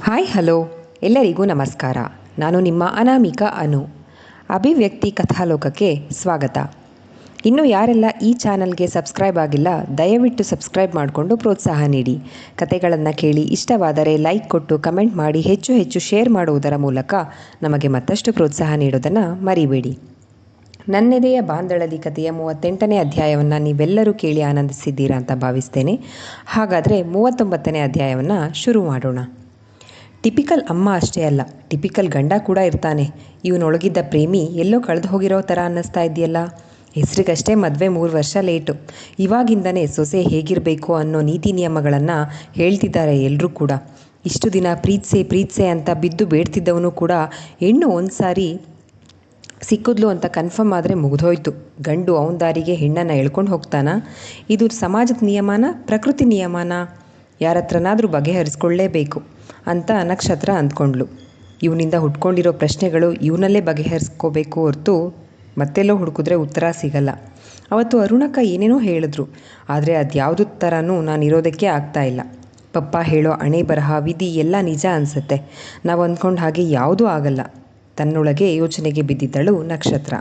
Hi hello ಎಲ್ಲರಿಗೂ ನಮಸ್ಕಾರ. ನಾನು ನಿಮ್ಮ ಅನಾಮಿಕಾ ಅನು. ಅಭಿವ್ಯಕ್ತಿ ಕಥಾಲೋಕಕ್ಕೆ ಸ್ವಾಗತ. ಇನ್ನು ಯಾರೆಲ್ಲ ಈ ಚಾನಲ್ಗೆ ಸಬ್ಸ್ಕ್ರೈಬ್ ಆಗಿಲ್ಲ, ದಯವಿಟ್ಟು ಸಬ್ಸ್ಕ್ರೈಬ್ ಮಾಡಿಕೊಂಡು ಪ್ರೋತ್ಸಾಹ ನೀಡಿ. ಕತೆಗಳನ್ನು ಕೇಳಿ ಇಷ್ಟವಾದರೆ ಲೈಕ್ ಕೊಟ್ಟು ಕಮೆಂಟ್ ಮಾಡಿ ಹೆಚ್ಚು ಹೆಚ್ಚು ಶೇರ್ ಮಾಡುವುದರ ಮೂಲಕ ನಮಗೆ ಮತ್ತಷ್ಟು ಪ್ರೋತ್ಸಾಹ ನೀಡೋದನ್ನು ಮರಿಬೇಡಿ. ನನ್ನೆದೆಯ ಬಾಂದಳಲಿ ಕಥೆಯ 38ನೇ ಅಧ್ಯಾಯವನ್ನು ನೀವೆಲ್ಲರೂ ಕೇಳಿ ಆನಂದಿಸಿದ್ದೀರಾ ಅಂತ ಭಾವಿಸ್ತೇನೆ. ಹಾಗಾದರೆ 39ನೇ ಅಧ್ಯಾಯವನ್ನು ಶುರು ಮಾಡೋಣ. ಟಿಪಿಕಲ್ ಅಮ್ಮ ಅಷ್ಟೇ ಅಲ್ಲ, ಟಿಪಿಕಲ್ ಗಂಡ ಕೂಡ ಇರ್ತಾನೆ. ಇವನೊಳಗಿದ್ದ ಪ್ರೇಮಿ ಎಲ್ಲೋ ಕಳೆದು ಹೋಗಿರೋ ಥರ ಅನ್ನಿಸ್ತಾ ಇದೆಯಲ್ಲ. ಹೆಸರಿಗಷ್ಟೇ ಮದುವೆ 3 ವರ್ಷ ಲೇಟು. ಇವಾಗಿಂದನೇ ಸೊಸೆ ಹೇಗಿರಬೇಕು ಅನ್ನೋ ನೀತಿ ನಿಯಮಗಳನ್ನು ಹೇಳ್ತಿದ್ದಾರೆ ಎಲ್ಲರೂ ಕೂಡ. ಇಷ್ಟು ದಿನ ಪ್ರೀತ್ಸೆ ಅಂತ ಬಿದ್ದು ಬೇಡ್ತಿದ್ದವನು ಕೂಡ ಹೆಣ್ಣು ಒಂದು ಸಾರಿ ಸಿಕ್ಕಿದ್ಲು ಅಂತ ಕನ್ಫರ್ಮ್ ಆದರೆ ಮುಗಿದೋಯ್ತು. ಗಂಡು ಅವನ ದಾರಿಗೆ ಹೆಣ್ಣನ್ನು ಎಳ್ಕೊಂಡು ಹೋಗ್ತಾನಾ? ಇದು ಸಮಾಜದ ನಿಯಮನ, ಪ್ರಕೃತಿ ನಿಯಮನ? ಯಾರ ಹತ್ರನಾದರೂ ಬಗೆಹರಿಸ್ಕೊಳ್ಳೇಬೇಕು ಅಂತ ನಕ್ಷತ್ರ ಅಂದ್ಕೊಂಡ್ಳು. ಇವನಿಂದ ಹುಟ್ಕೊಂಡಿರೋ ಪ್ರಶ್ನೆಗಳು ಇವನಲ್ಲೇ ಬಗೆಹರಿಸ್ಕೋಬೇಕು ಹೊರತು ಮತ್ತೆಲ್ಲೋ ಹುಡುಕಿದ್ರೆ ಉತ್ತರ ಸಿಗಲ್ಲ. ಅವತ್ತು ಅರುಣಕ್ಕ ಏನೇನೋ ಹೇಳಿದ್ರು, ಆದರೆ ಅದು ಯಾವುದು ಥರನೂ ನಾನು ಇರೋದಕ್ಕೆ ಆಗ್ತಾಯಿಲ್ಲ. ಪಪ್ಪ ಹೇಳೋ ಹಣೆ ಬರಹ ವಿಧಿ ಎಲ್ಲ ನಿಜ ಅನಿಸುತ್ತೆ. ನಾವು ಅಂದ್ಕೊಂಡು ಹಾಗೆ ಯಾವುದೂ ಆಗಲ್ಲ. ತನ್ನೊಳಗೆ ಯೋಚನೆಗೆ ಬಿದ್ದಿದ್ದಳು ನಕ್ಷತ್ರ.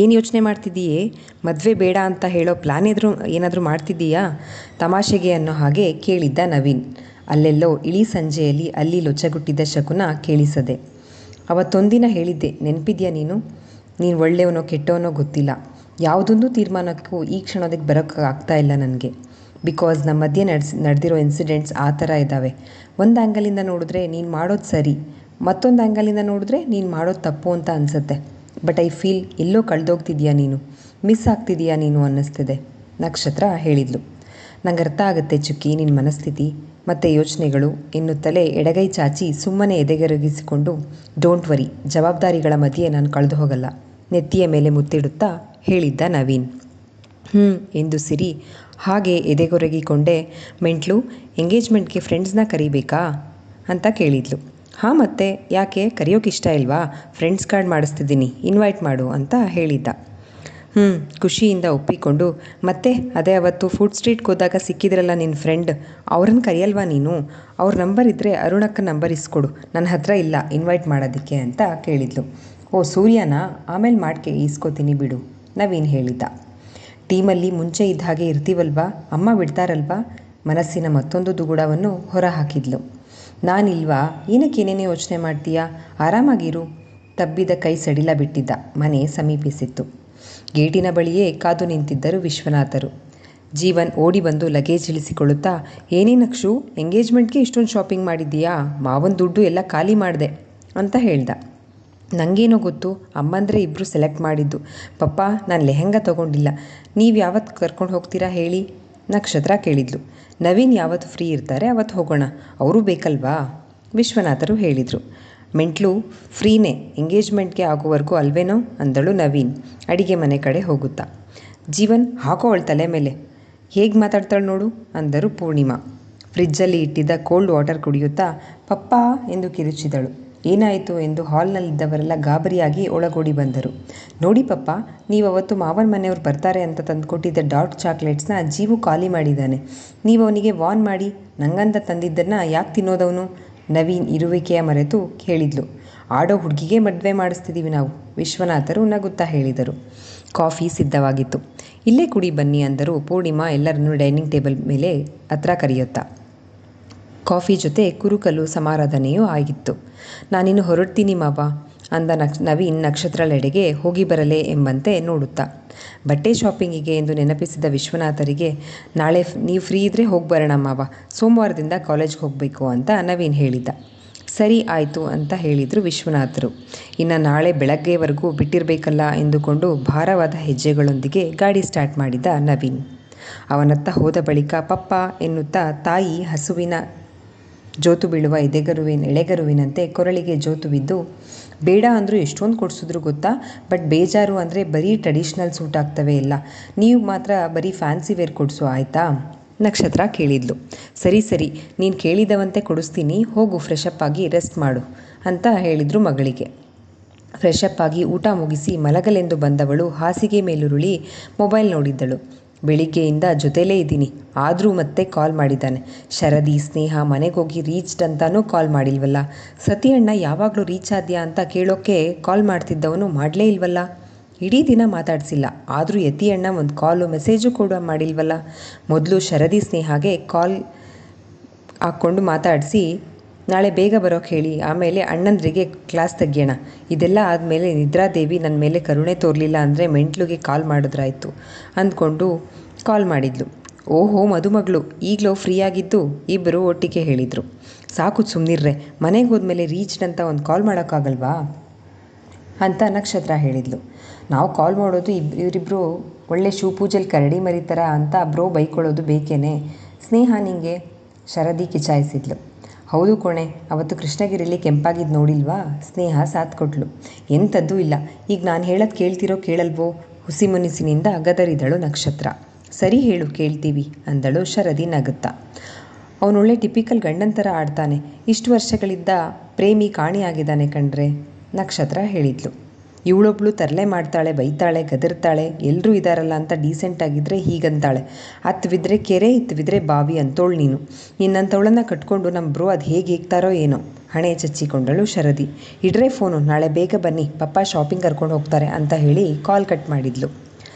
ಏನು ಯೋಚನೆ ಮಾಡ್ತಿದ್ದೀಯೇ? ಮದುವೆ ಬೇಡ ಅಂತ ಹೇಳೋ ಪ್ಲ್ಯಾನ್ ಏನಾದರೂ ಮಾಡ್ತಿದ್ದೀಯಾ? ತಮಾಷೆಗೆ ಅನ್ನೋ ಹಾಗೆ ಕೇಳಿದ್ದ ನವೀನ್. ಅಲ್ಲೆಲ್ಲೋ ಇಳಿ ಸಂಜೆಯಲ್ಲಿ ಅಲ್ಲಿ ಲೊಚ್ಚಗುಟ್ಟಿದ್ದ ಶಕುನ ಕೇಳಿಸದೆ. ಅವತ್ತೊಂದಿನ ಹೇಳಿದ್ದೆ, ನೆನಪಿದ್ಯಾ ನೀನು? ನೀನು ಒಳ್ಳೆಯವನೋ ಕೆಟ್ಟವನೋ ಗೊತ್ತಿಲ್ಲ. ಯಾವುದೊಂದು ತೀರ್ಮಾನಕ್ಕೂ ಈ ಕ್ಷಣದಕ್ಕೆ ಬರೋಕ್ಕೆ ಆಗ್ತಾಯಿಲ್ಲ ನನಗೆ. ಬಿಕಾಸ್ ನಮ್ಮ ಮಧ್ಯೆ ನಡೆದಿರೋ ಇನ್ಸಿಡೆಂಟ್ಸ್ ಆ ಥರ ಇದ್ದಾವೆ. ಒಂದು ಆ್ಯಂಗಲಿಂದ ನೋಡಿದ್ರೆ ನೀನು ಮಾಡೋದು ಸರಿ, ಮತ್ತೊಂದು ಆ್ಯಂಗಲಿಂದ ನೋಡಿದ್ರೆ ನೀನು ಮಾಡೋದು ತಪ್ಪು ಅಂತ ಅನಿಸುತ್ತೆ. ಬಟ್ ಐ ಫೀಲ್ ಎಲ್ಲೋ ಕಳೆದೋಗ್ತಿದ್ಯಾ ನೀನು, ಮಿಸ್ ಆಗ್ತಿದೆಯಾ ನೀನು ಅನ್ನಿಸ್ತಿದೆ. ನಕ್ಷತ್ರ ಹೇಳಿದ್ಲು. ನಂಗೆ ಅರ್ಥ ಆಗುತ್ತೆ ಚುಕ್ಕಿ ನಿನ್ನ ಮನಸ್ಥಿತಿ ಮತ್ತು ಯೋಚನೆಗಳು ಎನ್ನುತ್ತಲೇ ಎಡಗೈ ಚಾಚಿ ಸುಮ್ಮನೆ ಎದೆಗರಗಿಸಿಕೊಂಡು, ಡೋಂಟ್ ವರಿ, ಜವಾಬ್ದಾರಿಗಳ ಮಧ್ಯೆ ನಾನು ಕಳೆದು ಹೋಗಲ್ಲ, ನೆತ್ತಿಯ ಮೇಲೆ ಮುತ್ತಿಡುತ್ತಾ ಹೇಳಿದ್ದ ನವೀನ್. ಎಂದು ಸಿರಿ ಹಾಗೆ ಎದೆಗೊರಗಿಕೊಂಡೆ. ಮೆಂಟ್ಲು, ಎಂಗೇಜ್ಮೆಂಟ್ಗೆ ಫ್ರೆಂಡ್ಸ್ನ ಕರಿಬೇಕಾ ಅಂತ ಕೇಳಿದ್ಲು. ಹಾಂ, ಮತ್ತೆ ಯಾಕೆ, ಕರೆಯೋಕೆ ಇಷ್ಟ ಇಲ್ವಾ? ಫ್ರೆಂಡ್ಸ್ ಕಾರ್ಡ್ ಮಾಡಿಸ್ತಿದ್ದೀನಿ, ಇನ್ವೈಟ್ ಮಾಡು ಅಂತ ಹೇಳಿದ್ದ. ಖುಷಿಯಿಂದ ಒಪ್ಪಿಕೊಂಡು, ಮತ್ತೆ ಅದೇ ಅವತ್ತು ಫುಡ್ ಸ್ಟ್ರೀಟ್ಗೆ ಹೋದಾಗ ಸಿಕ್ಕಿದ್ರಲ್ಲ ನಿನ್ನ ಫ್ರೆಂಡ್, ಅವ್ರನ್ನ ಕರೆಯಲ್ವಾ ನೀನು? ಅವ್ರ ನಂಬರ್ ಇದ್ದರೆ ಅರುಣಕ್ಕ ನಂಬರ್ ಇಸ್ಕೊಡು, ನನ್ನ ಹತ್ರ ಇಲ್ಲ ಇನ್ವೈಟ್ ಮಾಡೋದಕ್ಕೆ ಅಂತ ಕೇಳಿದ್ಲು. ಓ ಸೂರ್ಯನಾ, ಆಮೇಲೆ ಮಾಡ್ಕೆ ಇಸ್ಕೋತೀನಿ ಬಿಡು, ನವೀನ್ ಹೇಳಿದ್ದ. ಟೀಮಲ್ಲಿ ಮುಂಚೆ ಇದ್ದ ಹಾಗೆ ಇರ್ತೀವಲ್ವಾ, ಅಮ್ಮ ಬಿಡ್ತಾರಲ್ವಾ? ಮನಸ್ಸಿನ ಮತ್ತೊಂದು ದುಗುಡವನ್ನು ಹೊರ ಹಾಕಿದ್ಲು. ನಾನಿಲ್ವಾ? ಏನಕ್ಕೇನೇನೇ ಯೋಚನೆ ಮಾಡ್ತೀಯಾ? ಆರಾಮಾಗಿರು. ತಬ್ಬಿದ ಕೈ ಸಡಿಲ ಬಿಟ್ಟಿದ್ದ. ಮನೆ ಸಮೀಪಿಸಿತ್ತು. ಗೇಟಿನ ಬಳಿಯೇ ಕಾದು ನಿಂತಿದ್ದರು ವಿಶ್ವನಾಥರು. ಜೀವನ್ ಓಡಿ ಬಂದು ಲಗೇಜ್ ಇಳಿಸಿಕೊಳ್ಳುತ್ತಾ, ಏನೇ ನಕ್ಷು, ಎಂಗೇಜ್ಮೆಂಟ್ಗೆ ಇಷ್ಟೊಂದು ಶಾಪಿಂಗ್ ಮಾಡಿದ್ದೀಯಾ? ಮಾವನ ದುಡ್ಡು ಎಲ್ಲ ಖಾಲಿ ಮಾಡಿದೆ ಅಂತ ಹೇಳ್ದ. ನನಗೇನೋ ಗೊತ್ತು, ಅಮ್ಮಂದರೆ ಇಬ್ಬರು ಸೆಲೆಕ್ಟ್ ಮಾಡಿದ್ದು. ಪಪ್ಪ, ನಾನು ಲೆಹೆಂಗಾ ತೊಗೊಂಡಿಲ್ಲ. ನೀವು ಯಾವತ್ತು ಕರ್ಕೊಂಡು ಹೋಗ್ತೀರಾ ಹೇಳಿ? ನಕ್ಷತ್ರ ಕೇಳಿದ್ಲು. ನವೀನ್ ಯಾವತ್ತು ಫ್ರೀ ಇರ್ತಾರೆ ಅವತ್ತು ಹೋಗೋಣ, ಅವರು ಬೇಕಲ್ವಾ? ವಿಶ್ವನಾಥರು ಹೇಳಿದರು. ಮೆಂಟ್ಲು, ಫ್ರೀನೇ, ಎಂಗೇಜ್ಮೆಂಟ್ಗೆ ಆಗೋವರೆಗೂ ಅಲ್ವೇನೋ ಅಂದಳು ನವೀನ್ ಅಡಿಗೆ ಮನೆ ಕಡೆ ಹೋಗುತ್ತಾ. ಜೀವನ್, ಹಾಕೋ ಅವಳ ತಲೆ ಮೇಲೆ, ಹೇಗೆ ಮಾತಾಡ್ತಾಳೆ ನೋಡು ಅಂದರು ಪೂರ್ಣಿಮಾ. ಫ್ರಿಜ್ಜಲ್ಲಿ ಇಟ್ಟಿದ್ದ ಕೋಲ್ಡ್ ವಾಟರ್ ಕುಡಿಯುತ್ತಾ ಪಪ್ಪ ಎಂದು ಕಿರುಚಿದಳು. ಏನಾಯಿತು ಎಂದು ಹಾಲ್ನಲ್ಲಿದ್ದವರೆಲ್ಲ ಗಾಬರಿಯಾಗಿ ಒಳಗೋಡಿ ಬಂದರು. ನೋಡಿ ಪಪ್ಪ, ನೀವು ಅವತ್ತು ಮಾವನ ಮನೆಯವ್ರು ಬರ್ತಾರೆ ಅಂತ ತಂದುಕೊಟ್ಟಿದ್ದ ಡಾರ್ಕ್ ಚಾಕ್ಲೇಟ್ಸ್ನ ಜೀವು ಖಾಲಿ ಮಾಡಿದ್ದಾನೆ. ನೀವು ಅವನಿಗೆ ವಾರ್ನ್ ಮಾಡಿ ನಂಗಂತ ತಂದಿದ್ದನ್ನು ಯಾಕೆ ತಿನ್ನೋದವನು? ನವೀನ್ ಇರುವಿಕೆಯ ಮರೆತು ಹೇಳಿದ್ಲು. ಆಡೋ ಹುಡುಗಿಗೆ ಮದುವೆ ಮಾಡಿಸ್ತಿದ್ದೀವಿ ನಾವು, ವಿಶ್ವನಾಥರು ನಗುತ್ತಾ ಹೇಳಿದರು. ಕಾಫಿ ಸಿದ್ಧವಾಗಿತ್ತು. ಇಲ್ಲೇ ಕುಡಿ ಬನ್ನಿ ಅಂದರು ಪೂರ್ಣಿಮಾ ಎಲ್ಲರನ್ನೂ ಡೈನಿಂಗ್ ಟೇಬಲ್ ಮೇಲೆ ಹತ್ರ ಕರೆಯುತ್ತಾ. ಕಾಫಿ ಜೊತೆ ಕುರುಕಲು ಸಮಾರಾಧನೆಯೂ ಆಗಿತ್ತು. ನಾನಿನ್ನು ಹೊರಡ್ತೀನಿ ಮಾವ ಅಂದ ನವೀನ್ ನಕ್ಷತ್ರಳೆಡೆಗೆ ಹೋಗಿ ಬರಲೇ ಎಂಬಂತೆ ನೋಡುತ್ತಾ. ಬಟ್ಟೆ ಶಾಪಿಂಗಿಗೆ ಎಂದು ನೆನಪಿಸಿದ ವಿಶ್ವನಾಥರಿಗೆ, ನಾಳೆ ನೀವು ಫ್ರೀ ಇದ್ದರೆ ಹೋಗಿ ಬರೋಣ ಮಾವ, ಸೋಮವಾರದಿಂದ ಕಾಲೇಜ್ಗೆ ಹೋಗಬೇಕು ಅಂತ ನವೀನ್ ಹೇಳಿದ್ದ. ಸರಿ ಆಯಿತು ಅಂತ ಹೇಳಿದರು ವಿಶ್ವನಾಥರು. ಇನ್ನು ನಾಳೆ ಬೆಳಗ್ಗೆವರೆಗೂ ಬಿಟ್ಟಿರಬೇಕಲ್ಲ ಎಂದುಕೊಂಡು ಭಾರವಾದ ಹೆಜ್ಜೆಗಳೊಂದಿಗೆ ಗಾಡಿ ಸ್ಟಾರ್ಟ್ ಮಾಡಿದ್ದ ನವೀನ್. ಅವನತ್ತ ಹೋದ ಬಳಿಕ ಪಪ್ಪ ಎನ್ನುತ್ತಾ ತಾಯಿ ಹಸುವಿನ ಜೋತು ಬೀಳುವ ಎಳೆಗರುವಿನಂತೆ ಕೊರಳಿಗೆ ಜೋತು ಬಿದ್ದು, ಬೇಡ ಅಂದರೂ ಎಷ್ಟೊಂದು ಕೊಡಿಸಿದ್ರು ಗೊತ್ತಾ, ಬಟ್ ಬೇಜಾರು ಅಂದರೆ ಬರೀ ಟ್ರೆಡಿಷ್ನಲ್ ಸೂಟ್ ಆಗ್ತವೆ ಎಲ್ಲ, ನೀವು ಮಾತ್ರ ಬರೀ ಫ್ಯಾನ್ಸಿ ವೇರ್ ಕೊಡಿಸು ಆಯಿತಾ? ನಕ್ಷತ್ರ ಕೇಳಿದ್ಲು. ಸರಿ, ನೀನು ಕೇಳಿದವಂತೆ ಕೊಡಿಸ್ತೀನಿ, ಹೋಗು ಫ್ರೆಶಪ್ ಆಗಿ ರೆಸ್ಟ್ ಮಾಡು ಅಂತ ಹೇಳಿದರು ಮಗಳಿಗೆ. ಫ್ರೆಶಪ್ ಆಗಿ ಊಟ ಮುಗಿಸಿ ಮಲಗಲೆಂದು ಬಂದವಳು ಹಾಸಿಗೆ ಮೇಲುರುಳಿ ಮೊಬೈಲ್ ನೋಡಿದ್ದಳು. ಬೆಳಿಗ್ಗೆಯಿಂದ ಜೊತೆಲೇ ಇದ್ದೀನಿ, ಆದರೂ ಮತ್ತೆ ಕಾಲ್ ಮಾಡಿದ್ದಾನೆ. ಶರದಿ, ಸ್ನೇಹ ಮನೆಗೋಗಿ ರೀಚ್ಡ್ ಅಂತಾನೂ ಕಾಲ್ ಮಾಡಿಲ್ವಲ್ಲ. ಸತಿ ಅಣ್ಣ ಯಾವಾಗಲೂ ರೀಚ್ ಆದ್ಯಾ ಅಂತ ಕೇಳೋಕ್ಕೆ ಕಾಲ್ ಮಾಡ್ತಿದ್ದವನು ಮಾಡಲೇ ಇಲ್ವಲ್ಲ. ಇಡೀ ದಿನ ಮಾತಾಡಿಸಿಲ್ಲ, ಆದರೂ ಯತಿ ಅಣ್ಣ ಒಂದು ಕಾಲು ಮೆಸೇಜು ಕೂಡ ಮಾಡಿಲ್ವಲ್ಲ. ಮೊದಲು ಶರದಿ ಸ್ನೇಹಾಗೆ ಕಾಲ್ ಹಾಕ್ಕೊಂಡು ಮಾತಾಡಿಸಿ ನಾಳೆ ಬೇಗ ಬರೋಕ್ಕೆ ಹೇಳಿ, ಆಮೇಲೆ ಅಣ್ಣಂದ್ರಿಗೆ ಕ್ಲಾಸ್ ತೆಗಿಯೋಣ. ಇದೆಲ್ಲ ಆದಮೇಲೆ ನಿದ್ರಾದೇವಿ ನನ್ನ ಮೇಲೆ ಕರುಣೆ ತೋರಲಿಲ್ಲ ಅಂದರೆ ಮೆಂಟ್ಲಿಗೆ ಕಾಲ್ ಮಾಡಿದ್ರಾಯ್ತು ಅಂದ್ಕೊಂಡು ಕಾಲ್ ಮಾಡಿದ್ಲು. ಓಹೋ ಮದುಮಗಳು ಈಗಲೂ ಫ್ರೀ ಆಗಿದ್ದು ಇಬ್ಬರು ಒಟ್ಟಿಗೆ ಹೇಳಿದರು. ಸಾಕು ಸುಮ್ಮನಿರ್ರೆ, ಮನೆಗೆ ಹೋದ್ಮೇಲೆ ರೀಚ್ಡ್ ಅಂತ ಒಂದು ಕಾಲ್ ಮಾಡೋಕ್ಕಾಗಲ್ವಾ ಅಂತ ನಕ್ಷತ್ರ ಹೇಳಿದ್ಲು. ನಾವು ಕಾಲ್ ಮಾಡೋದು ಇವರಿಬ್ಬರು ಒಳ್ಳೆ ಶಿವಪೂಜೆಲಿ ಕರಡಿ ಮರಿತಾರ ಅಂತ ಬ್ರೋ ಬೈಕೊಳ್ಳೋದು ಬೇಕೇನೆ. ಸ್ನೇಹ ನಿಂಗೆ ಶರದಿ ಕಿಚಾಯಿಸಿದ್ಲು. ಹೌದು ಕೋಣೆ, ಅವತ್ತು ಕೃಷ್ಣಗಿರಿಲಿ ಕೆಂಪಾಗಿದ್ದು ನೋಡಿಲ್ವಾ? ಸ್ನೇಹ ಸಾಥ್ ಕೊಟ್ಲು. ಎಂಥದ್ದೂ ಇಲ್ಲ, ಈಗ ನಾನು ಹೇಳೋದು ಕೇಳ್ತಿರೋ ಕೇಳಲ್ವೋ? ಹುಸಿ ಮುನಿಸಿನಿಂದ ಗದರಿದಳು ನಕ್ಷತ್ರ. ಸರಿ ಹೇಳು, ಕೇಳ್ತೀವಿ ಅಂದಳು ಶರದಿ ನಗುತ್ತಾ. ಅವನೊಳ್ಳೆ ಟಿಪಿಕಲ್ ಗಂಡನ ಥರ ಆಡ್ತಾನೆ, ಇಷ್ಟು ವರ್ಷಗಳಿದ್ದ ಪ್ರೇಮಿ ಕಾಣಿಯಾಗಿದ್ದಾನೆ ಕಣ್ರೆ, ನಕ್ಷತ್ರ ಹೇಳಿದ್ಲು. ಇವಳೊಬ್ಳು ತರಲೆ ಮಾಡ್ತಾಳೆ, ಬೈತಾಳೆ, ಗದರ್ತಾಳೆ, ಎಲ್ಲರೂ ಇದ್ದಾರಲ್ಲ ಅಂತ ಡೀಸೆಂಟಾಗಿದ್ದರೆ ಹೀಗಂತಾಳೆ. ಅತ್ತವಿದ್ರೆ ಕೆರೆ, ಇತ್ತವಿದ್ರೆ ಬಾವಿ ಅಂತೋಳು ನೀನು. ನಿನ್ನಂಥವಳನ್ನು ಕಟ್ಕೊಂಡು ನಮ್ಮ ಬ್ರೋ ಅದು ಹೇಗೆ ಹೇಗ್ತಾರೋ ಏನೋ, ಹಣೆ ಚಚ್ಚಿಕೊಂಡಳು ಶರದಿ. ಇಡ್ರೆ ಫೋನು, ನಾಳೆ ಬೇಗ ಬನ್ನಿ, ಪಪ್ಪ ಶಾಪಿಂಗ್ ಕರ್ಕೊಂಡು ಹೋಗ್ತಾರೆ ಅಂತ ಹೇಳಿ ಕಾಲ್ ಕಟ್ ಮಾಡಿದ್ಲು.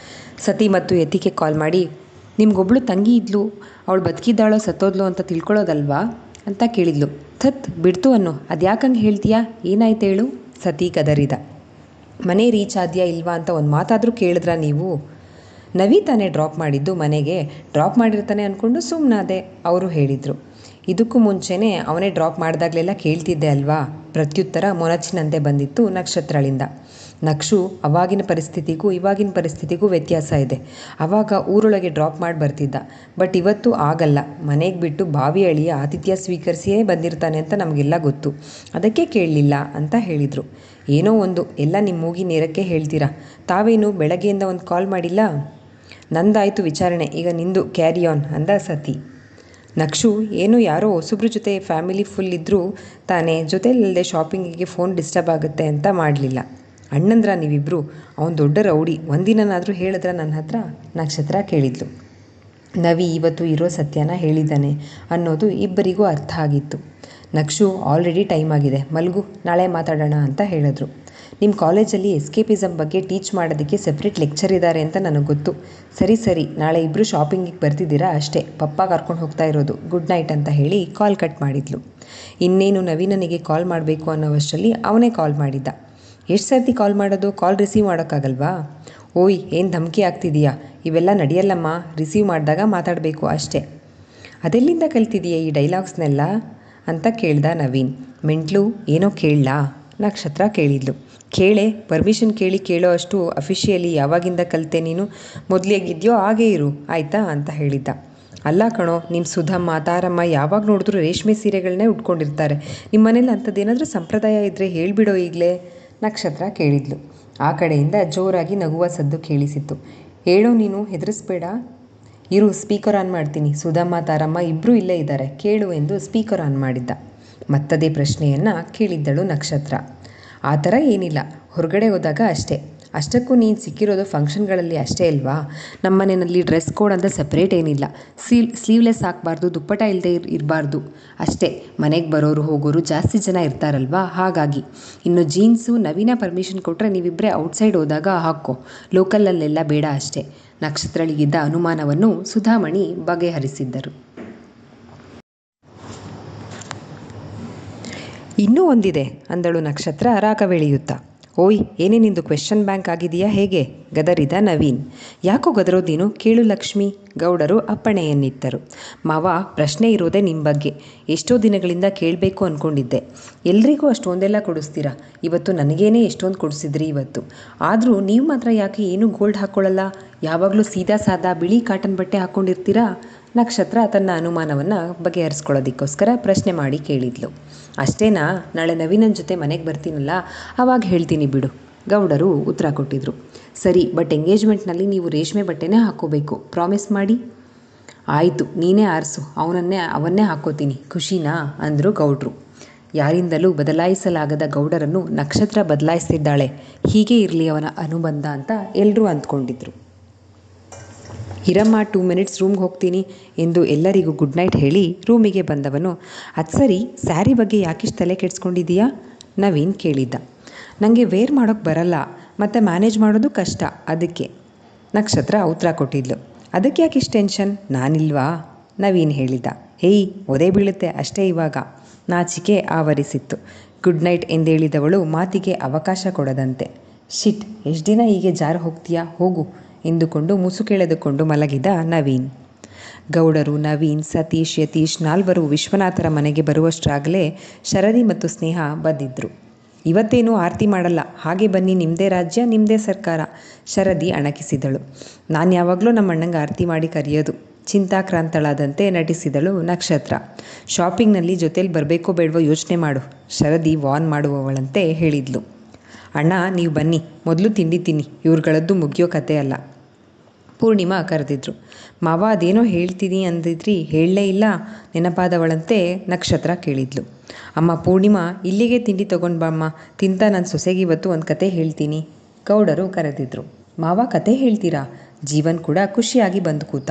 ಸತಿ ಮತ್ತು ಯತಿಗೆ ಕಾಲ್ ಮಾಡಿ, ನಿಮ್ಗೊಬ್ಳು ತಂಗಿ ಇದ್ಲು, ಅವಳು ಬದುಕಿದ್ದಾಳೋ ಸತ್ತೋದ್ಲು ಅಂತ ತಿಳ್ಕೊಳ್ಳೋದಲ್ವಾ ಅಂತ ಕೇಳಿದ್ಲು. ಥತ್ ಬಿಡ್ತು ಅನ್ನು, ಅದು ಯಾಕಂಗೆ ಹೇಳ್ತೀಯಾ? ಏನಾಯ್ತು ಹೇಳು? ಸತಿ ಗದರಿದ. ಮನೆ ರೀಚ್ ಆದ್ಯಾ ಇಲ್ವಾ ಅಂತ ಒಂದು ಮಾತಾದರೂ ಕೇಳಿದ್ರಾ ನೀವು? ನವಿ ತಾನೇ ಡ್ರಾಪ್ ಮಾಡಿದ್ದು ಮನೆಗೆ, ಡ್ರಾಪ್ ಮಾಡಿರ್ತಾನೆ ಅಂದ್ಕೊಂಡು ಸುಮ್ಮನಾದೆ, ಅವರು ಹೇಳಿದರು. ಇದಕ್ಕೂ ಮುಂಚೆನೇ ಅವನೇ ಡ್ರಾಪ್ ಮಾಡಿದಾಗಲೆಲ್ಲ ಕೇಳ್ತಿದ್ದೆ ಅಲ್ವಾ? ಪ್ರತ್ಯುತ್ತರ ಮೊನಚಿನಂತೆ ಬಂದಿತ್ತು ನಕ್ಷತ್ರಳಿಂದ. ನಕ್ಷು, ಅವಾಗಿನ ಪರಿಸ್ಥಿತಿಗೂ ಇವಾಗಿನ ಪರಿಸ್ಥಿತಿಗೂ ವ್ಯತ್ಯಾಸ ಇದೆ. ಆವಾಗ ಊರೊಳಗೆ ಡ್ರಾಪ್ ಮಾಡಿ ಬರ್ತಿದ್ದ, ಬಟ್ ಇವತ್ತು ಆಗಲ್ಲ. ಮನೆಗೆ ಬಿಟ್ಟು ಬಾವಿ ಅಳಿಯ ಆತಿಥ್ಯ ಸ್ವೀಕರಿಸಿಯೇ ಬಂದಿರ್ತಾನೆ ಅಂತ ನಮಗೆಲ್ಲ ಗೊತ್ತು, ಅದಕ್ಕೆ ಕೇಳಲಿಲ್ಲ ಅಂತ ಹೇಳಿದರು. ಏನೋ ಒಂದು, ಎಲ್ಲ ನಿಮ್ಮ ಮೂಗಿ ನೇರಕ್ಕೆ ಹೇಳ್ತೀರಾ. ತಾವೇನು ಬೆಳಗ್ಗೆಯಿಂದ ಒಂದು ಕಾಲ್ ಮಾಡಿಲ್ಲ? ನಂದಾಯಿತು ವಿಚಾರಣೆ, ಈಗ ನಿಂದು ಕ್ಯಾರಿ ಆನ್ ಅಂದ ಸತಿ. ನಕ್ಷು, ಏನು ಯಾರೋ ಹೊಸಬ್ರ ಜೊತೆ ಫ್ಯಾಮಿಲಿ ಫುಲ್ ಇದ್ದರೂ ತಾನೇ, ಜೊತೆಯಲ್ಲದೆ ಶಾಪಿಂಗಿಗೆ ಫೋನ್ ಡಿಸ್ಟರ್ಬ್ ಆಗುತ್ತೆ ಅಂತ ಮಾಡಲಿಲ್ಲ. ಅಣ್ಣಂದ್ರ ನೀವಿಬ್ಬರು? ಅವನು ದೊಡ್ಡ ರೌಡಿ, ಒಂದಿನಾದರೂ ಹೇಳಿದ್ರ ನನ್ನ ಹತ್ರ? ನಕ್ಷತ್ರ ಕೇಳಿದ್ಲು. ನವಿ ಇವತ್ತು ಇರೋ ಸತ್ಯನ ಹೇಳಿದ್ದಾನೆ ಅನ್ನೋದು ಇಬ್ಬರಿಗೂ ಅರ್ಥ ಆಗಿತ್ತು. ನಕ್ಷು, ಆಲ್ರೆಡಿ ಟೈಮ್ ಆಗಿದೆ, ಮಲ್ಗು, ನಾಳೆ ಮಾತಾಡೋಣ ಅಂತ ಹೇಳಿದ್ರು. ನಿಮ್ಮ ಕಾಲೇಜಲ್ಲಿ ಎಸ್ಕೇಪಿಸಮ್ ಬಗ್ಗೆ ಟೀಚ್ ಮಾಡೋದಕ್ಕೆ ಸಪ್ರೇಟ್ ಲೆಕ್ಚರ್ ಇದ್ದಾರೆ ಅಂತ ನನಗೆ ಗೊತ್ತು. ಸರಿ, ನಾಳೆ ಇಬ್ಬರು ಶಾಪಿಂಗಿಗೆ ಬರ್ತಿದ್ದೀರಾ ಅಷ್ಟೇ, ಪಪ್ಪ ಕರ್ಕೊಂಡು ಹೋಗ್ತಾ ಇರೋದು, ಗುಡ್ ನೈಟ್ ಅಂತ ಹೇಳಿ ಕಾಲ್ ಕಟ್ ಮಾಡಿದ್ಲು. ಇನ್ನೇನು ನವೀನನಿಗೆ ಕಾಲ್ ಮಾಡಬೇಕು ಅನ್ನೋವಷ್ಟರಲ್ಲಿ ಅವನೇ ಕಾಲ್ ಮಾಡಿದ್ದ. ಎಷ್ಟು ಸರ್ತಿ ಕಾಲ್ ಮಾಡೋದು? ಕಾಲ್ ರಿಸೀವ್ ಮಾಡೋಕ್ಕಾಗಲ್ವಾ? ಓಯ್, ಏನು ಧಮಕಿ ಆಗ್ತಿದೆಯಾ? ಇವೆಲ್ಲ ನಡೆಯಲ್ಲಮ್ಮ, ರಿಸೀವ್ ಮಾಡಿದಾಗ ಮಾತಾಡಬೇಕು ಅಷ್ಟೇ. ಅದೆಲ್ಲಿಂದ ಕಲ್ತಿದೆಯಾ ಈ ಡೈಲಾಗ್ಸ್ನೆಲ್ಲ ಅಂತ ಕೇಳ್ದ ನವೀನ್. ಮೆಂಟ್ಲು, ಏನೋ ಕೇಳಲಾ? ನಕ್ಷತ್ರ ಕೇಳಿದ್ಲು. ಕೇಳೆ, ಪರ್ಮಿಷನ್ ಕೇಳೋ ಅಷ್ಟು ಅಫಿಷಿಯಲಿ ಯಾವಾಗಿಂದ ಕಲಿತೆ ನೀನು? ಮೊದಲೇಗಿದೆಯೋ ಹಾಗೇ ಇರು ಆಯಿತಾ ಅಂತ ಹೇಳಿದ್ದ. ಅಲ್ಲ ಕಣೋ, ನಿಮ್ಮ ಸುಧಮ್ಮ ತಾರಮ್ಮ ಯಾವಾಗ ನೋಡಿದ್ರು ರೇಷ್ಮೆ ಸೀರೆಗಳನ್ನೇ ಉಟ್ಕೊಂಡಿರ್ತಾರೆ. ನಿಮ್ಮ ಮನೇಲಿ ಅಂಥದ್ದೇನಾದರೂ ಸಂಪ್ರದಾಯ ಇದ್ದರೆ ಹೇಳಿಬಿಡೋ ಈಗಲೇ, ನಕ್ಷತ್ರ ಕೇಳಿದ್ಲು. ಆ ಕಡೆಯಿಂದ ಜೋರಾಗಿ ನಗುವ ಸದ್ದು ಕೇಳಿಸಿತ್ತು. ಹೇಳೋ ನೀನು, ಹೆದರಿಸ್ಬೇಡ. ಇರು, ಸ್ಪೀಕರ್ ಆನ್ ಮಾಡ್ತೀನಿ, ಸುಧಮ್ಮ ತಾರಮ್ಮ ಇಬ್ಬರೂ ಇಲ್ಲೇ ಇದ್ದಾರೆ, ಕೇಳು ಎಂದು ಸ್ಪೀಕರ್ ಆನ್ ಮಾಡಿದ್ದ. ಮತ್ತದೇ ಪ್ರಶ್ನೆಯನ್ನು ಕೇಳಿದ್ದಳು ನಕ್ಷತ್ರ. ಆ ಥರ ಏನಿಲ್ಲ, ಹೊರಗಡೆ ಹೋದಾಗ ಅಷ್ಟೇ. ಅಷ್ಟಕ್ಕೂ ನೀನು ಸಿಕ್ಕಿರೋದು ಫಂಕ್ಷನ್ಗಳಲ್ಲಿ ಅಷ್ಟೇ ಅಲ್ವಾ? ನಮ್ಮ ಮನೆಯಲ್ಲಿ ಡ್ರೆಸ್ ಕೋಡ್ ಅಂತ ಸಪ್ರೇಟ್ ಏನಿಲ್ಲ. ಸ್ಲೀವ್ಲೆಸ್ ಹಾಕಬಾರ್ದು, ದುಪ್ಪಟ ಇಲ್ಲದೆ ಇರಬಾರ್ದು ಅಷ್ಟೇ. ಮನೆಗೆ ಬರೋರು ಹೋಗೋರು ಜಾಸ್ತಿ ಜನ ಇರ್ತಾರಲ್ವಾ, ಹಾಗಾಗಿ. ಇನ್ನು ಜೀನ್ಸು ನವೀನ ಪರ್ಮಿಷನ್ ಕೊಟ್ಟರೆ ನೀವಿಬ್ಬರೇ ಔಟ್ಸೈಡ್ ಹೋದಾಗ ಹಾಕೋ, ಲೋಕಲಲ್ಲೆಲ್ಲ ಬೇಡ ಅಷ್ಟೇ. ನಕ್ಷತ್ರಳಿಗಿದ್ದ ಅನುಮಾನವನ್ನು ಸುಧಾಮಣಿ ಬಗೆಹರಿಸಿದ್ದರು. ಇನ್ನೂ ಒಂದಿದೆ ಅಂದಳು ನಕ್ಷತ್ರ ರಾಗವೆಳೆಯುತ್ತಾ. ಓಯ್, ಏನೇ ನಿಂದು ಕ್ವೆಶ್ಚನ್ ಬ್ಯಾಂಕ್ ಆಗಿದೆಯಾ ಹೇಗೆ? ಗದರಿದ ನವೀನ್. ಯಾಕೋ ಗದರೋದು ನೀನು? ಕೇಳು ಲಕ್ಷ್ಮಿ, ಗೌಡರು ಅಪ್ಪಣೆಯನ್ನಿತ್ತರು. ಮಾವ, ಪ್ರಶ್ನೆ ಇರೋದೇ ನಿಮ್ಮ ಬಗ್ಗೆ. ಎಷ್ಟೋ ದಿನಗಳಿಂದ ಕೇಳಬೇಕು ಅಂದ್ಕೊಂಡಿದ್ದೆ. ಎಲ್ರಿಗೂ ಅಷ್ಟೊಂದೆಲ್ಲ ಕೊಡಿಸ್ತೀರಾ, ಇವತ್ತು ನನಗೇನೆ ಎಷ್ಟೊಂದು ಕೊಡಿಸಿದ್ರಿ ಇವತ್ತು. ಆದರೂ ನೀವು ಮಾತ್ರ ಯಾಕೆ ಏನೂ ಗೋಲ್ಡ್ ಹಾಕ್ಕೊಳ್ಳಲ್ಲ? ಯಾವಾಗಲೂ ಸೀದಾ ಸಾದಾ ಬಿಳಿ ಕಾಟನ್ ಬಟ್ಟೆ ಹಾಕ್ಕೊಂಡಿರ್ತೀರಾ? ನಕ್ಷತ್ರ ತನ್ನ ಅನುಮಾನವನ್ನು ಬಗೆಹರಿಸ್ಕೊಳ್ಳೋದಕ್ಕೋಸ್ಕರ ಪ್ರಶ್ನೆ ಮಾಡಿ ಕೇಳಿದ್ಲು. ಅಷ್ಟೇನಾ? ನಾಳೆ ನವೀನನ ಜೊತೆ ಮನೆಗೆ ಬರ್ತೀನಲ್ಲ, ಆವಾಗ ಹೇಳ್ತೀನಿ ಬಿಡು, ಗೌಡರು ಉತ್ತರ ಕೊಟ್ಟಿದ್ರು. ಸರಿ, ಬಟ್ ಎಂಗೇಜ್ಮೆಂಟ್ನಲ್ಲಿ ನೀವು ರೇಷ್ಮೆ ಬಟ್ಟೆನೇ ಹಾಕ್ಕೋಬೇಕು, ಪ್ರಾಮಿಸ್ ಮಾಡಿ. ಆಯಿತು, ನೀನೇ ಆರಿಸು, ಅವನ್ನೇ ಹಾಕ್ಕೋತೀನಿ, ಖುಷಿನಾ ಅಂದರು ಗೌಡ್ರು. ಯಾರಿಂದಲೂ ಬದಲಾಯಿಸಲಾಗದ ಗೌಡರನ್ನು ನಕ್ಷತ್ರ ಬದಲಾಯಿಸ್ತಿದ್ದಾಳೆ, ಹೀಗೆ ಇರಲಿ ಅವನ ಅನುಬಂಧ ಅಂತ ಎಲ್ಲರೂ ಅಂದ್ಕೊಂಡಿದ್ರು. ಇರಮ್ಮ 2 ಮಿನಿಟ್ಸ್ ರೂಮ್ಗೆ ಹೋಗ್ತೀನಿ ಎಂದು ಎಲ್ಲರಿಗೂ ಗುಡ್ ನೈಟ್ ಹೇಳಿ ರೂಮಿಗೆ ಬಂದವನು, ಅದು ಸರಿ, ಸ್ಯಾರಿ ಬಗ್ಗೆ ಯಾಕಿಷ್ಟು ತಲೆ ಕೆಡಿಸ್ಕೊಂಡಿದ್ದೀಯಾ? ನವೀನ್ ಕೇಳಿದ್ದ. ನನಗೆ ವೇರ್ ಮಾಡೋಕ್ಕೆ ಬರಲ್ಲ, ಮತ್ತು ಮ್ಯಾನೇಜ್ ಮಾಡೋದು ಕಷ್ಟ, ಅದಕ್ಕೆ. ನಕ್ಷತ್ರ ಉತ್ತರ ಕೊಟ್ಟಿದ್ಲು. ಅದಕ್ಕೆ ಯಾಕೆ ಇಷ್ಟು ಟೆನ್ಷನ್? ನಾನಿಲ್ವಾ? ನವೀನ್ ಹೇಳಿದ್ದ. ಹೇಯ್, ಒದೆ ಬೀಳುತ್ತೆ ಅಷ್ಟೇ ಇವಾಗ. ನಾಚಿಕೆ ಆವರಿಸಿತ್ತು. ಗುಡ್ ನೈಟ್ ಎಂದೇಳಿದವಳು ಮಾತಿಗೆ ಅವಕಾಶ ಕೊಡದಂತೆ. ಶಿಟ್, ಎಷ್ಟು ದಿನ ಹೀಗೆ ಜಾರು ಹೋಗ್ತೀಯಾ, ಹೋಗು ಎಂದುಕೊಂಡು ಮುಸುಕೆಳೆದುಕೊಂಡು ಮಲಗಿದ ನವೀನ್. ಗೌಡರು, ನವೀನ್, ಸತೀಶ್, ಯತೀಶ್ ನಾಲ್ವರು ವಿಶ್ವನಾಥರ ಮನೆಗೆ ಬರುವಷ್ಟರಾಗಲೇ ಶರದಿ ಮತ್ತು ಸ್ನೇಹ ಬಂದಿದ್ದರು. ಇವತ್ತೇನು ಆರತಿ ಮಾಡಲ್ಲ, ಹಾಗೆ ಬನ್ನಿ, ನಿಮ್ಮದೇ ರಾಜ್ಯ ನಿಮ್ಮದೇ ಸರ್ಕಾರ, ಶರದಿ ಅಣಕಿಸಿದಳು. ನಾನು ಯಾವಾಗಲೂ ನಮ್ಮ ಅಣ್ಣಂಗೆ ಆರತಿ ಮಾಡಿ ಕರೆಯೋದು, ಚಿಂತಾಕ್ರಾಂತಳಾದಂತೆ ನಟಿಸಿದಳು ನಕ್ಷತ್ರ. ಶಾಪಿಂಗ್ನಲ್ಲಿ ಜೊತೇಲಿ ಬರಬೇಕೋ ಬೇಡವೋ ಯೋಚನೆ ಮಾಡು, ಶರದಿ ವಾರ್ನ್ ಮಾಡುವವಳಂತೆ ಹೇಳಿದ್ಲು. ಅಣ್ಣ ನೀವು ಬನ್ನಿ, ಮೊದಲು ತಿಂಡಿ ತಿನ್ನಿ, ಇವ್ರುಗಳದ್ದು ಮುಗಿಯೋ ಕತೆ ಅಲ್ಲ. ಪೂರ್ಣಿಮಾ ಕರೆದಿದ್ರು. ಮಾವ ಅದೇನೋ ಹೇಳ್ತೀನಿ ಅಂದಿದ್ರಿ, ಹೇಳಲೇ ಇಲ್ಲ, ನೆನಪಾದವಳಂತೆ ನಕ್ಷತ್ರ ಕೇಳಿದ್ಲು. ಅಮ್ಮ ಪೂರ್ಣಿಮಾ, ಇಲ್ಲಿಗೆ ತಿಂಡಿ ತೊಗೊಂಡು ಬಾಮ್ಮ, ತಿಂತ ನನ್ನ ಸೊಸೆಗೆ ಇವತ್ತು ಒಂದು ಕತೆ ಹೇಳ್ತೀನಿ. ಗೌಡರು ಕರೆದಿದ್ರು. ಮಾವ ಕತೆ ಹೇಳ್ತೀರಾ? ಜೀವನ್ ಕೂಡ ಖುಷಿಯಾಗಿ ಬಂದು ಕೂತ.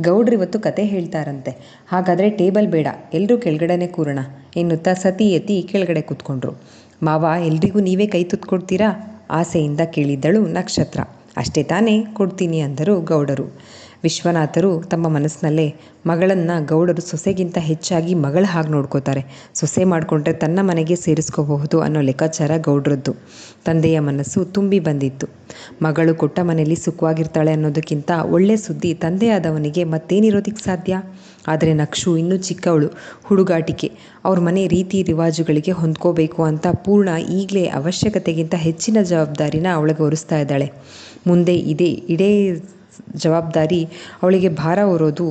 ಗೌಡ್ರು ಇವತ್ತು ಕತೆ ಹೇಳ್ತಾರಂತೆ, ಹಾಗಾದರೆ ಟೇಬಲ್ ಬೇಡ, ಎಲ್ಲರೂ ಕೆಳಗಡೆನೆ ಕೂರೋಣ ಎನ್ನುತ್ತಾ ಸತಿ ಎತ್ತಿ ಕೆಳಗಡೆ ಕೂತ್ಕೊಂಡ್ರು. ಮಾವ ಎಲ್ರಿಗೂ ನೀವೇ ಕೈ ತುತ್ಕೊಡ್ತೀರಾ? ಆಸೆಯಿಂದ ಕೇಳಿದ್ದಳು ನಕ್ಷತ್ರ. ಅಷ್ಟೇ ತಾನೇ, ಕೊಡ್ತೀನಿ ಅಂದರು ಗೌಡರು. ವಿಶ್ವನಾಥರು ತಮ್ಮ ಮನಸ್ಸಿನಲ್ಲೇ, ಮಗಳನ್ನು ಗೌಡರು ಸೊಸೆಗಿಂತ ಹೆಚ್ಚಾಗಿ ಮಗಳ ಹಾಗೆ ನೋಡ್ಕೋತಾರೆ, ಸೊಸೆ ಮಾಡಿಕೊಂಡ್ರೆ ತನ್ನ ಮನೆಗೆ ಸೇರಿಸ್ಕೋಬಹುದು ಅನ್ನೋ ಲೆಕ್ಕಾಚಾರ ಗೌಡ್ರದ್ದು. ತಂದೆಯ ಮನಸ್ಸು ತುಂಬಿ ಬಂದಿತ್ತು. ಮಗಳು ಕೊಟ್ಟ ಮನೆಯಲ್ಲಿ ಸುಖವಾಗಿರ್ತಾಳೆ ಅನ್ನೋದಕ್ಕಿಂತ ಒಳ್ಳೆ ಸುದ್ದಿ ತಂದೆಯಾದವನಿಗೆ ಮತ್ತೇನಿರೋದಕ್ಕೆ ಸಾಧ್ಯ? ಆದರೆ ನಕ್ಷು ಇನ್ನೂ ಚಿಕ್ಕವಳು, ಹುಡುಗಾಟಿಕೆ, ಅವ್ರ ಮನೆ ರೀತಿ ರಿವಾಜುಗಳಿಗೆ ಹೊಂದ್ಕೋಬೇಕು ಅಂತ ಪೂರ್ಣ ಈಗಲೇ ಅವಶ್ಯಕತೆಗಿಂತ ಹೆಚ್ಚಿನ ಜವಾಬ್ದಾರಿನ ಅವಳಿಗೆ ಹೊರಿಸ್ತಾ ಇದ್ದಾಳೆ. ಮುಂದೆ ಇಡೇ ಜವಾಬ್ದಾರಿ ಅವಳಿಗೆ ಭಾರ ಹೊರೋದು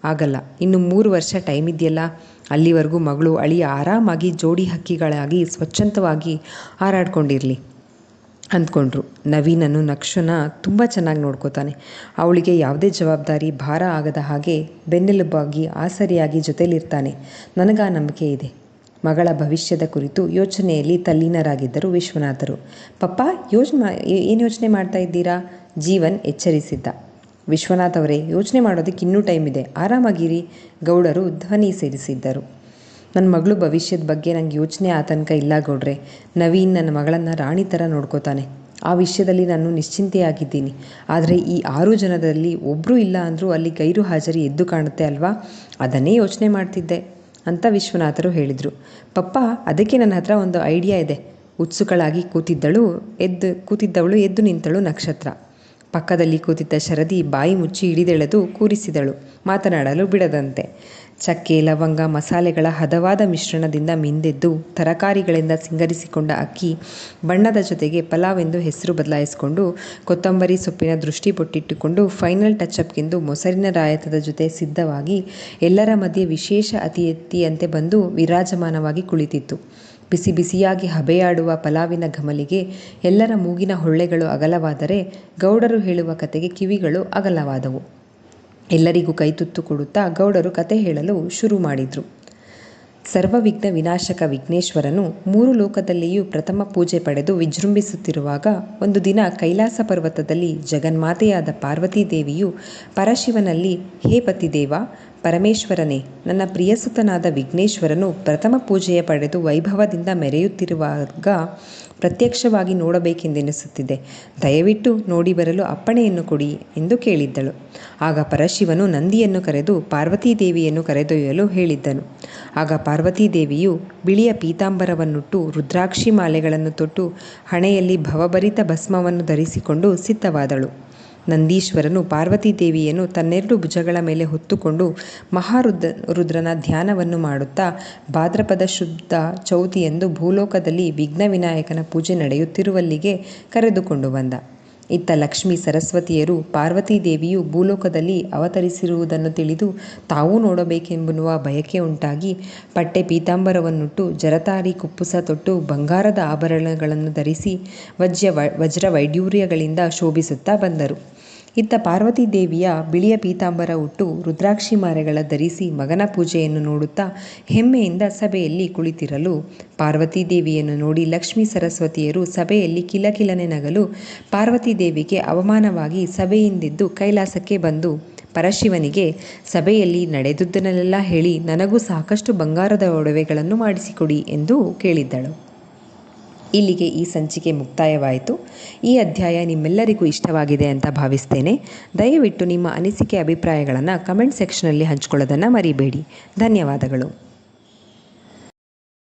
ಆಗಲ್ಲ. ಇನ್ನು 3 ವರ್ಷ ಟೈಮ್ ಇದೆಯಲ್ಲ, ಅಲ್ಲಿವರೆಗೂ ಮಗಳು ಅಳಿಯ ಆರಾಮಾಗಿ ಜೋಡಿ ಹಕ್ಕಿಗಳಾಗಿ ಸ್ವಚ್ಛಂದವಾಗಿ ಹಾರಾಡ್ಕೊಂಡಿರಲಿ ಅಂದ್ಕೊಂಡ್ರು. ನವೀನನ್ನು ನಕ್ಷುನ ತುಂಬ ಚೆನ್ನಾಗಿ ನೋಡ್ಕೋತಾನೆ, ಅವಳಿಗೆ ಯಾವುದೇ ಜವಾಬ್ದಾರಿ ಭಾರ ಆಗದ ಹಾಗೆ ಬೆನ್ನೆಲುಬಾಗಿ ಆಸರಿಯಾಗಿ ಜೊತೆಲಿರ್ತಾನೆ, ನನಗೆ ಆ ನಂಬಿಕೆ ಇದೆ. ಮಗಳ ಭವಿಷ್ಯದ ಕುರಿತು ಯೋಚನೆಯಲ್ಲಿ ತಲ್ಲೀನರಾಗಿದ್ದರು ವಿಶ್ವನಾಥರು. ಪಪ್ಪ ಏನು ಯೋಚನೆ ಮಾಡ್ತಾ ಇದ್ದೀರಾ? ಜೀವನ್ ಎಚ್ಚರಿಸಿದ್ದ. ವಿಶ್ವನಾಥ್ ಅವರೇ, ಯೋಚನೆ ಮಾಡೋದಕ್ಕೆ ಇನ್ನೂ ಟೈಮ್ ಇದೆ, ಆರಾಮಾಗಿರಿ, ಗೌಡರು ಧ್ವನಿ ಸೇರಿಸಿದ್ದರು. ನನ್ನ ಮಗಳು ಭವಿಷ್ಯದ ಬಗ್ಗೆ ನನಗೆ ಯೋಚನೆ ಆತಂಕ ಇಲ್ಲ ಗೌಡ್ರೆ. ನವೀನ್ ನನ್ನ ಮಗಳನ್ನು ರಾಣಿ ಥರ ನೋಡ್ಕೋತಾನೆ, ಆ ವಿಷಯದಲ್ಲಿ ನಾನು ನಿಶ್ಚಿಂತೆಯಾಗಿದ್ದೀನಿ. ಆದರೆ ಈ 6 ಜನದಲ್ಲಿ ಒಬ್ಬರೂ ಇಲ್ಲ ಅಂದರೂ ಅಲ್ಲಿ ಗೈರು ಹಾಜರಿ ಎದ್ದು ಕಾಣುತ್ತೆ ಅಲ್ವಾ, ಅದನ್ನೇ ಯೋಚನೆ ಮಾಡ್ತಿದ್ದೆ ಅಂತ ವಿಶ್ವನಾಥರು ಹೇಳಿದರು. ಪಪ್ಪ, ಅದಕ್ಕೆ ನನ್ನ ಹತ್ರ ಒಂದು ಐಡಿಯಾ ಇದೆ. ಉತ್ಸುಕಳಾಗಿ ಕೂತಿದ್ದವಳು ಎದ್ದು ನಿಂತಳು ನಕ್ಷತ್ರ. ಪಕ್ಕದಲ್ಲಿ ಕೂತಿದ್ದ ಶರದಿ ಬಾಯಿ ಮುಚ್ಚಿ ಹಿಡಿದೆಳೆದು ಕೂರಿಸಿದಳು, ಮಾತನಾಡಲು ಬಿಡದಂತೆ. ಚಕ್ಕೆ, ಲವಂಗ, ಮಸಾಲೆಗಳ ಹದವಾದ ಮಿಶ್ರಣದಿಂದ ಮಿಂದೆದ್ದು ತರಕಾರಿಗಳಿಂದ ಸಿಂಗರಿಸಿಕೊಂಡ ಅಕ್ಕಿ, ಬಣ್ಣದ ಜೊತೆಗೆ ಪಲಾವ್ ಎಂದು ಹೆಸರು ಬದಲಾಯಿಸಿಕೊಂಡು, ಕೊತ್ತಂಬರಿ ಸೊಪ್ಪಿನ ದೃಷ್ಟಿ ಬೊಟ್ಟಿಟ್ಟುಕೊಂಡು, ಫೈನಲ್ ಟಚ್ಅಪ್ಗೆಂದು ಮೊಸರಿನ ರಾಯತದ ಜೊತೆ ಸಿದ್ಧವಾಗಿ ಎಲ್ಲರ ಮಧ್ಯೆ ವಿಶೇಷ ಅತಿಥಿಯಂತೆ ಬಂದು ವಿರಾಜಮಾನವಾಗಿ ಕುಳಿತಿತ್ತು. ಬಿಸಿ ಬಿಸಿಯಾಗಿ ಹಬೆಯಾಡುವ ಪಲಾವಿನ ಘಮಲಿಗೆ ಎಲ್ಲರ ಮೂಗಿನ ಹೊಳ್ಳೆಗಳು ಅಗಲವಾದರೆ, ಗೌಡರು ಹೇಳುವ ಕತೆಗೆ ಕಿವಿಗಳು ಅಗಲವಾದವು. ಎಲ್ಲರಿಗೂ ಕೈತುತ್ತು ಕೊಡುತ್ತಾ ಗೌಡರು ಕತೆ ಹೇಳಲು ಶುರು ಮಾಡಿದರು. ಸರ್ವವಿಘ್ನ ವಿನಾಶಕ ವಿಘ್ನೇಶ್ವರನು 3 ಲೋಕದಲ್ಲಿಯೂ ಪ್ರಥಮ ಪೂಜೆ ಪಡೆದು ವಿಜೃಂಭಿಸುತ್ತಿರುವಾಗ ಒಂದು ದಿನ ಕೈಲಾಸ ಪರ್ವತದಲ್ಲಿ ಜಗನ್ಮಾತೆಯಾದ ಪಾರ್ವತೀದೇವಿಯು ಪರಶಿವನಲ್ಲಿ, ಹೇ ಪತಿದೇವ, ಪರಮೇಶ್ವರನೇ, ನನ್ನ ಪ್ರಿಯಸುತನಾದ ವಿಘ್ನೇಶ್ವರನು ಪ್ರಥಮ ಪೂಜೆಯ ಪಡೆದು ವೈಭವದಿಂದ ಮೆರೆಯುತ್ತಿರುವಾಗ ಪ್ರತ್ಯಕ್ಷವಾಗಿ ನೋಡಬೇಕೆಂದೆನಿಸುತ್ತಿದೆ, ದಯವಿಟ್ಟು ನೋಡಿ ಬರಲು ಅಪ್ಪಣೆಯನ್ನು ಕೊಡಿ ಎಂದು ಕೇಳಿದ್ದಳು. ಆಗ ಪರಶಿವನು ನಂದಿಯನ್ನು ಕರೆದು ಪಾರ್ವತೀದೇವಿಯನ್ನು ಕರೆದೊಯ್ಯಲು ಹೇಳಿದ್ದನು. ಆಗ ಪಾರ್ವತೀದೇವಿಯು ಬಿಳಿಯ ಪೀತಾಂಬರವನ್ನುಟ್ಟು ರುದ್ರಾಕ್ಷಿ ಮಾಲೆಗಳನ್ನು ತೊಟ್ಟು ಹಣೆಯಲ್ಲಿ ಭವಭರಿತ ಭಸ್ಮವನ್ನು ಧರಿಸಿಕೊಂಡು ಸಿದ್ಧವಾದಳು. ನಂದೀಶ್ವರನು ಪಾರ್ವತೀದೇವಿಯನ್ನು ತನ್ನೆರಡು ಭುಜಗಳ ಮೇಲೆ ಹೊತ್ತುಕೊಂಡು ರುದ್ರನ ಧ್ಯಾನವನ್ನು ಮಾಡುತ್ತಾ ಭಾದ್ರಪದ ಶುದ್ಧ ಚೌತಿಯಂದು ಭೂಲೋಕದಲ್ಲಿ ವಿಘ್ನ ವಿನಾಯಕನ ಪೂಜೆ ನಡೆಯುತ್ತಿರುವಲ್ಲಿಗೆ ಕರೆದುಕೊಂಡು ಬಂದ. ಇತ್ತ ಲಕ್ಷ್ಮೀ ಸರಸ್ವತಿಯರು ಪಾರ್ವತೀದೇವಿಯು ಭೂಲೋಕದಲ್ಲಿ ಅವತರಿಸಿರುವುದನ್ನು ತಿಳಿದು ತಾವೂ ನೋಡಬೇಕೆಂಬುವ ಬಯಕೆ ಉಂಟಾಗಿ ಪಟ್ಟೆ ಪೀತಾಂಬರವನ್ನುಟ್ಟು ಜರತಾರಿ ಕುಪ್ಪುಸ ತೊಟ್ಟು ಬಂಗಾರದ ಆಭರಣಗಳನ್ನು ಧರಿಸಿ ವಜ್ರ ವೈಡೂರ್ಯಗಳಿಂದ ಶೋಭಿಸುತ್ತಾ ಬಂದರು. ಇತ್ತ ಪಾರ್ವತೀದೇವಿಯ ಬಿಳಿಯ ಪೀತಾಂಬರ ಉಟ್ಟು ರುದ್ರಾಕ್ಷಿ ಮಾಲೆಗಳ ಧರಿಸಿ ಮಗನ ಪೂಜೆಯನ್ನು ನೋಡುತ್ತಾ ಹೆಮ್ಮೆಯಿಂದ ಸಭೆಯಲ್ಲಿ ಕುಳಿತಿರಲು ಪಾರ್ವತೀದೇವಿಯನ್ನು ನೋಡಿ ಲಕ್ಷ್ಮೀ ಸರಸ್ವತಿಯರು ಸಭೆಯಲ್ಲಿ ಕಿಲಕಿಲನೆ ನಗಲು ಪಾರ್ವತೀದೇವಿಗೆ ಅವಮಾನವಾಗಿ ಸಭೆಯಿಂದೆದ್ದು ಕೈಲಾಸಕ್ಕೆ ಬಂದು ಪರಶಿವನಿಗೆ ಸಭೆಯಲ್ಲಿ ನಡೆದುದನ್ನೆಲ್ಲ ಹೇಳಿ ನನಗೂ ಸಾಕಷ್ಟು ಬಂಗಾರದ ಒಡವೆಗಳನ್ನು ಮಾಡಿಸಿಕೊಡಿ ಎಂದು ಕೇಳಿದ್ದಳು. ಇಲ್ಲಿಗೆ ಈ ಸಂಚಿಕೆ ಮುಕ್ತಾಯವಾಯಿತು. ಈ ಅಧ್ಯಾಯ ನಿಮ್ಮೆಲ್ಲರಿಗೂ ಇಷ್ಟವಾಗಿದೆ ಅಂತ ಭಾವಿಸ್ತೇನೆ. ದಯವಿಟ್ಟು ನಿಮ್ಮ ಅನಿಸಿಕೆ ಅಭಿಪ್ರಾಯಗಳನ್ನು ಕಮೆಂಟ್ ಸೆಕ್ಷನಲ್ಲಿ ಹಂಚ್ಕೊಳ್ಳೋದನ್ನು ಮರಿಬೇಡಿ. ಧನ್ಯವಾದಗಳು.